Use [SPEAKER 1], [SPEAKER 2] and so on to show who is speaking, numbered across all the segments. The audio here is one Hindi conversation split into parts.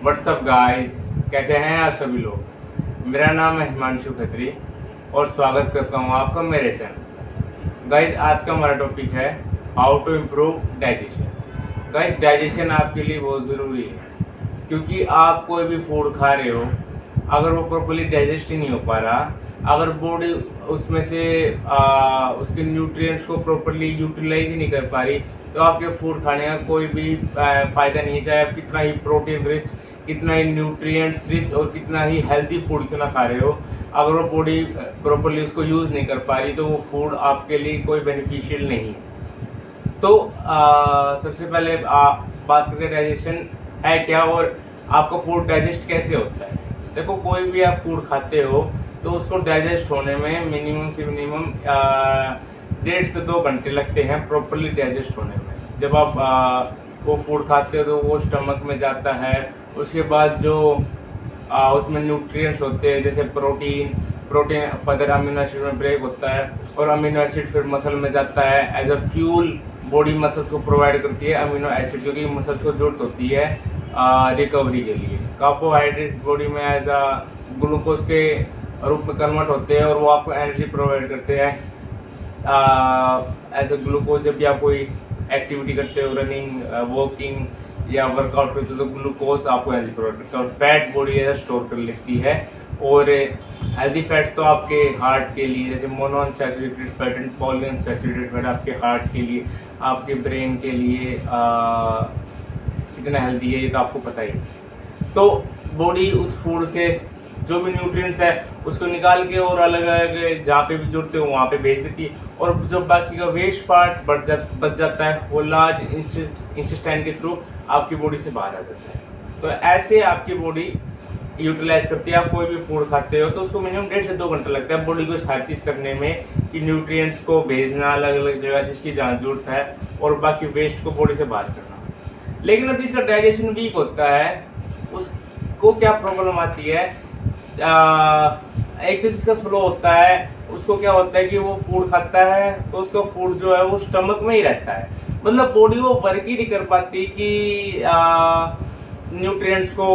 [SPEAKER 1] व्हाट्सअप गाइस, कैसे हैं आप सभी लोग। मेरा नाम है हिमांशु खत्री और स्वागत करता हूं आपका मेरे चैनल। गाइस, आज का हमारा टॉपिक है how to improve digestion. Guys, digestion आपके लिए बहुत ज़रूरी है, क्योंकि आप कोई भी फूड खा रहे हो, अगर वो प्रॉपर्ली डाइजेस्ट ही नहीं हो पा रहा, अगर बॉडी उसमें से उसके न्यूट्रिएंट्स को प्रॉपर्ली यूटिलाइज ही नहीं कर पा रही, तो आपके फूड खाने का कोई भी फ़ायदा नहीं है। चाहे आप कितना ही प्रोटीन रिच, कितना ही न्यूट्रिएंट्स रिच और कितना ही हेल्दी फूड क्यों ना खा रहे हो, अगर वो बॉडी प्रॉपर्ली उसको यूज़ नहीं कर पा रही, तो वो फूड आपके लिए कोई बेनिफिशियल नहीं है। तो सबसे पहले बात करते हैं डाइजेशन है क्या और आपका फूड डाइजेस्ट कैसे होता है। देखो, कोई भी आप फूड खाते हो तो उसको डाइजेस्ट होने में मिनिमम से मिनिमम 1.5 से 2 घंटे लगते हैं प्रॉपर्ली डाइजेस्ट होने में। जब आप वो फूड खाते हो तो वो स्टमक में जाता है, उसके बाद जो उसमें न्यूट्रिएंट्स होते हैं जैसे प्रोटीन फर्दर अमीनो एसिड में ब्रेक होता है और अमीनो एसिड फिर मसल में जाता है as a fuel. Body muscles को प्रोवाइड करती है अमीनो एसिड, क्योंकि मसल्स को जरूरत होती है रिकवरी के लिए। कार्बोहाइड्रेट्स बॉडी में एज अ ग्लूकोज के रूप में कन्वर्ट होते हैं और वो आपको एनर्जी प्रोवाइड करते हैं एज अ ग्लूकोज। जब भी आप कोई एक्टिविटी करते हो, रनिंग, वॉकिंग या वर्कआउट करते हो, तो ग्लूकोज आपको एनर्जी प्रोवाइड करता है और फैट बॉडी एज स्टोर कर लेती है। और हेल्दी फैट्स तो आपके हार्ट के लिए, जैसे monounsaturated fat and polyunsaturated fat, आपके हार्ट के लिए, आपके ब्रेन के लिए कितना हेल्दी है ये तो आपको पता ही है। तो बॉडी उस फूड के जो भी न्यूट्रिएंट्स है उसको निकाल के और अलग अलग जहाँ पे भी जुड़ते हो वहाँ पे भेज देती है, और जो बाकी का वेस्ट पार्ट बच जाता है वो लार्ज इंटेस्टाइन के थ्रू आपकी बॉडी से बाहर आ जाता है। तो ऐसे आपकी बॉडी यूटिलाइज करती है। आप कोई भी फूड खाते हो तो उसको मिनिमम 1.5 से 2 घंटे लगता है बॉडी को हर चीज़ करने में, कि न्यूट्रिएंट्स को भेजना अलग अलग जगह जिसकी जहाँ जरूरत है और बाकी वेस्ट को बॉडी से बाहर करना। लेकिन अब इसका डाइजेशन वीक होता है, उसको क्या प्रॉब्लम आती है, एक तो जिसका स्लो होता है उसको क्या होता है कि वो फूड खाता है तो उसका फूड जो है वो स्टमक में ही रहता है। मतलब बॉडी वो वर्क ही नहीं कर पाती कि न्यूट्रिएंट्स को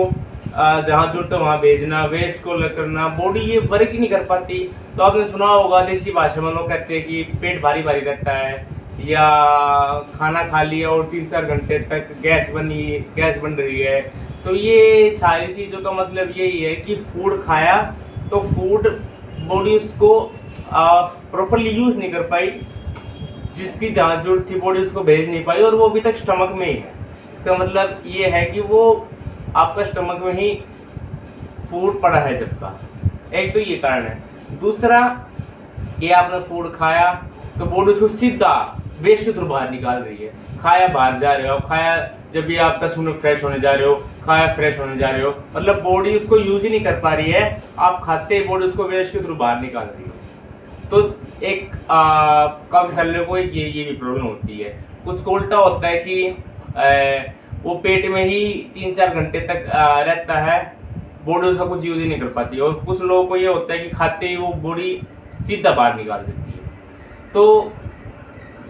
[SPEAKER 1] जहाँ जरूरत है वहाँ भेजना, वेस्ट को करना, बॉडी ये वर्क ही नहीं कर पाती। तो आपने सुना होगा देसी भाषा में लोग कहते हैं कि पेट भारी भारी रहता है, या खाना खा लिया और 3-4 घंटे तक गैस बन रही है। तो ये सारी चीज़ों का मतलब यही है कि फूड खाया तो फूड बॉडी उसको प्रॉपरली यूज़ नहीं कर पाई, जिसकी जहाँ जरूरत थी बॉडी उसको भेज नहीं पाई, और वो अभी तक स्टमक में ही है। इसका मतलब ये है कि वो आपका स्टमक में ही फूड पड़ा है जब का। एक तो ये कारण है। दूसरा, कि आपने फूड खाया तो बॉडी उसको सीधा वेस्ट के थ्रू बाहर निकाल रही है। खाया बाहर जा रहे हो, खाया जब भी आप 10 मिनट फ्रेश होने जा रहे हो, खाया फ्रेश होने जा रहे हो, मतलब बॉडी उसको यूज ही नहीं कर पा रही है। आप खाते ही बॉडी उसको वेस्ट के थ्रू बाहर निकाल रही है। तो एक काफ़ी सारे लोगों को ये भी प्रॉब्लम होती है। कुछ को उल्टा होता है कि वो पेट में ही 3-4 घंटे तक रहता है, बॉडी उसका कुछ यूज ही नहीं कर पाती। और कुछ लोगों को ये होता है कि खाते ही वो बॉडी सीधा बाहर निकाल देती है। तो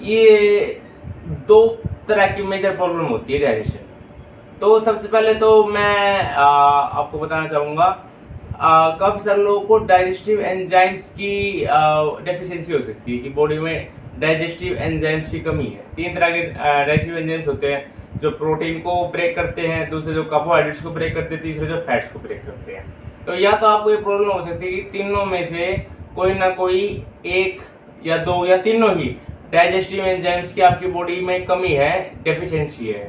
[SPEAKER 1] ये 2 तरह की मेजर प्रॉब्लम होती है डाइजेशन। तो सबसे पहले तो मैं आपको बताना चाहूँगा, काफ़ी सारे लोगों को डाइजेस्टिव एंजाइम्स की डेफिशिएंसी हो सकती है, कि बॉडी में डाइजेस्टिव एंजाइम्स की कमी है। 3 तरह के डाइजेस्टिव एंजाइम्स होते हैं, जो प्रोटीन को ब्रेक करते हैं, दूसरे जो कार्बोहाइड्रेट्स को ब्रेक करते हैं, तीसरे जो फैट्स को ब्रेक करते हैं। तो या तो आपको ये प्रॉब्लम हो सकती है कि तीनों में से कोई ना कोई एक या 2 या तीनों ही डाइजेस्टिव एंजाइम्स की आपकी बॉडी में कमी है, डेफिशिएंसी है।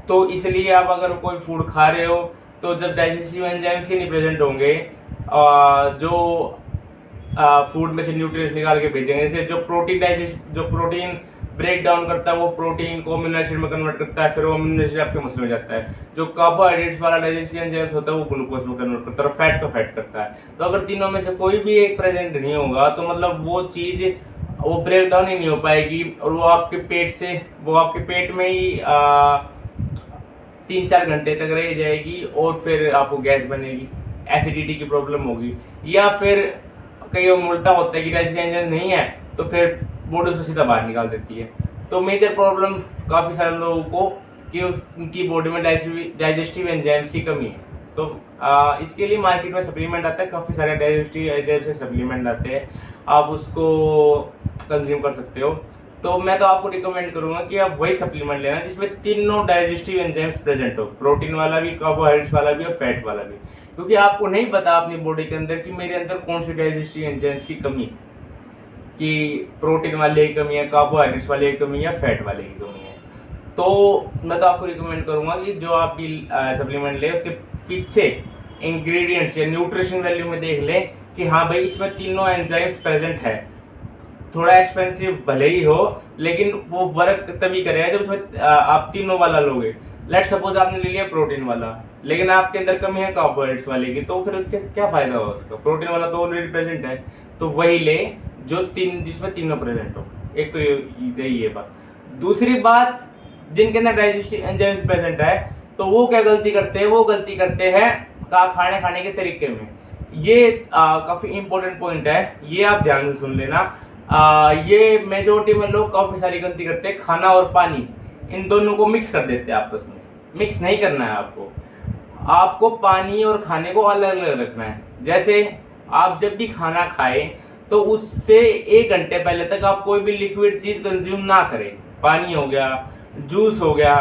[SPEAKER 1] तो इसलिए आप अगर कोई फूड खा रहे हो तो जब डाइजेस्टिव एंजाइम्स ही नहीं प्रेजेंट होंगे, जो फूड में से न्यूट्रिएंट्स निकाल के भेजेंगे, जैसे जो प्रोटीन ब्रेक डाउन करता है वो प्रोटीन को अमीनो एसिड में कन्वर्ट करता है, फिर वो अमीनो एसिड आपके मसल में जाता है। जो कार्बोहाइड्रेट्स वाला डाइजेस्टिव एंजाइम्स होता है वो ग्लूकोज में कन्वर्ट करता है और फैट का फैट करता है। तो अगर तीनों में से कोई भी एक प्रेजेंट नहीं होगा तो मतलब वो चीज़ वो ब्रेक डाउन ही नहीं हो पाएगी, और वो आपके पेट में ही 3-4 घंटे तक रह जाएगी, और फिर आपको गैस बनेगी, एसिडिटी की प्रॉब्लम होगी। या फिर कई उल्टा होता है कि डाइजेस्टिव एंजाइम नहीं है तो फिर बॉडी उसको सीधा बाहर निकाल देती है। तो मेजर प्रॉब्लम काफ़ी सारे लोगों को कि उनकी बॉडी में डाइजेस्टिव एंजाइम्स की कमी है। तो इसके लिए मार्केट में सप्लीमेंट आता है, काफ़ी सारे डाइजेस्टिव एंजाइम से सप्लीमेंट आते हैं, आप उसको कंज्यूम कर सकते हो। तो मैं तो आपको रिकमेंड करूंगा कि आप वही सप्लीमेंट लेना जिसमें तीनों डाइजेस्टिव एंजाइम्स प्रेजेंट हो, प्रोटीन वाला भी, कार्बोहाइड्रेट्स वाला भी और फैट वाला भी। क्योंकि आपको नहीं पता अपनी बॉडी के अंदर कि मेरे अंदर कौन सी डाइजेस्टिव एंजाइम्स की कमी है, कि प्रोटीन वाले की कमी है, कार्बोहाइड्रेट्स वाले की कमी है, फैट वाले की कमी है। तो मैं तो आपको रिकमेंड करूंगा कि जो आप भी सप्लीमेंट ले उसके पीछे इंग्रेडिएंट्स या न्यूट्रिशन वैल्यू में देख लें कि हाँ भाई इसमें तीनों एंजाइम्स प्रेजेंट है। थोड़ा एक्सपेंसिव भले ही हो, लेकिन वो वर्क तभी करेगा जब उसमें आप तीनों वाला लोगे। लेट सपोज आपने ले लिया प्रोटीन वाला, लेकिन आपके अंदर कमी है कार्बोहाइड्रेट्स वाले की, तो फिर क्या फायदा होगा उसका? प्रोटीन वाला तो ऑलरेडी प्रेजेंट है। तो वही ले जो जिसमें तीनों प्रेजेंट हो। एक तो यही है बात। दूसरी बात, जिनके अंदर डाइजेस्टिव एंजाइम्स प्रेजेंट है तो वो क्या गलती करते हैं? वो गलती करते हैं खाने के तरीके में। ये काफी इंपॉर्टेंट पॉइंट है, ये आप ध्यान से सुन लेना। ये मेजोरिटी में लोग काफी सारी गलती करते हैं, खाना और पानी इन दोनों को मिक्स कर देते हैं आपस में। मिक्स नहीं करना है आपको पानी और खाने को अलग अलग रखना है। जैसे आप जब भी खाना खाएं तो उससे 1 घंटे पहले तक आप कोई भी लिक्विड चीज कंज्यूम ना करें। पानी हो गया, जूस हो गया,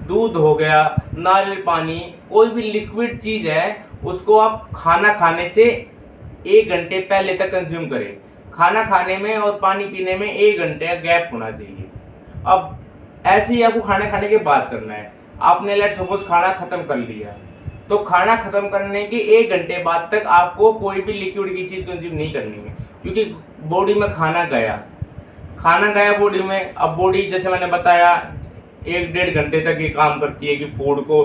[SPEAKER 1] दूध हो गया, नारियल पानी, कोई भी लिक्विड चीज है उसको आप खाना खाने से 1 घंटे पहले तक कंज्यूम करें। खाना खाने में और पानी पीने में 1 घंटे का गैप होना चाहिए। अब ऐसे ही आपको खाना खाने के बाद करना है। आपने लेट सपोज खाना खत्म कर लिया, तो खाना खत्म करने के 1 घंटे बाद तक आपको कोई भी लिक्विड की चीज कंज्यूम नहीं करनी है, क्योंकि बॉडी में खाना गया बॉडी में। अब बॉडी जैसे मैंने बताया 1-1.5 घंटे तक ये काम करती है कि फूड को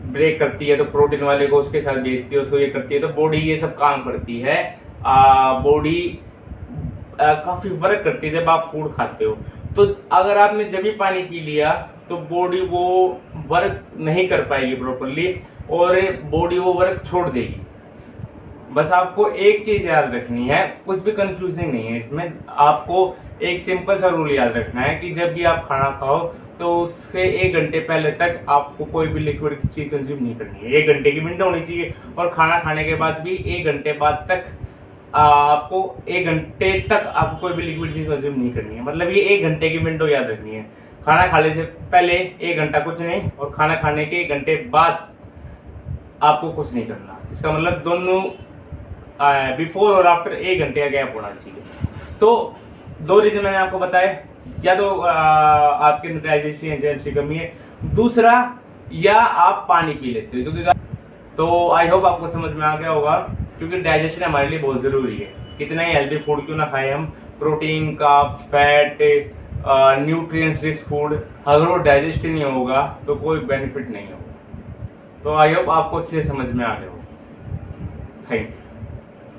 [SPEAKER 1] ब्रेक करती है, तो प्रोटीन वाले को उसके साथ बेचती है, उसको ये करती है, तो बॉडी ये सब काम करती है। बॉडी काफी वर्क करती है जब आप फूड खाते हो। तो अगर आपने जब भी पानी पी लिया तो बॉडी वो वर्क नहीं कर पाएगी प्रॉपरली और बॉडी वो वर्क छोड़ देगी। बस आपको एक चीज याद रखनी है, कुछ भी कंफ्यूजिंग नहीं है इसमें। आपको एक सिंपल सा रूल याद रखना है कि जब भी आप खाना खाओ तो उससे 1 घंटे पहले तक आपको कोई भी लिक्विड की चीज कंज्यूम नहीं करनी है। 1 घंटे की विंडो होनी चाहिए। और खाना खाने के बाद भी 1 घंटे बाद तक आपको 1 घंटे तक आपको कोई भी लिक्विड चीज कंज्यूम नहीं करनी है। मतलब ये 1 घंटे की विंडो याद रखनी है। खाना खाने से पहले 1 घंटा कुछ नहीं, और खाना खाने के 1 घंटे बाद आपको कुछ नहीं करना। इसका मतलब दोनों बिफोर और आफ्टर 1 घंटे का गैप होना चाहिए। तो 2 रीजन मैंने आपको बताए, या तो आपके डाइजेस्टिव एंजाइम्स की कमी है, दूसरा या आप पानी पी लेते हो। क्योंकि तो आई होप आपको समझ में आ गया होगा, क्योंकि डाइजेशन हमारे लिए बहुत ज़रूरी है। कितना ही हेल्दी फूड क्यों ना खाएं हम, protein, carbs, fat, nutrients rich food, अगर वो डाइजेस्ट नहीं होगा तो कोई बेनिफिट नहीं होगा। तो आई होप आपको अच्छे से समझ में आ गया हो। Thank you.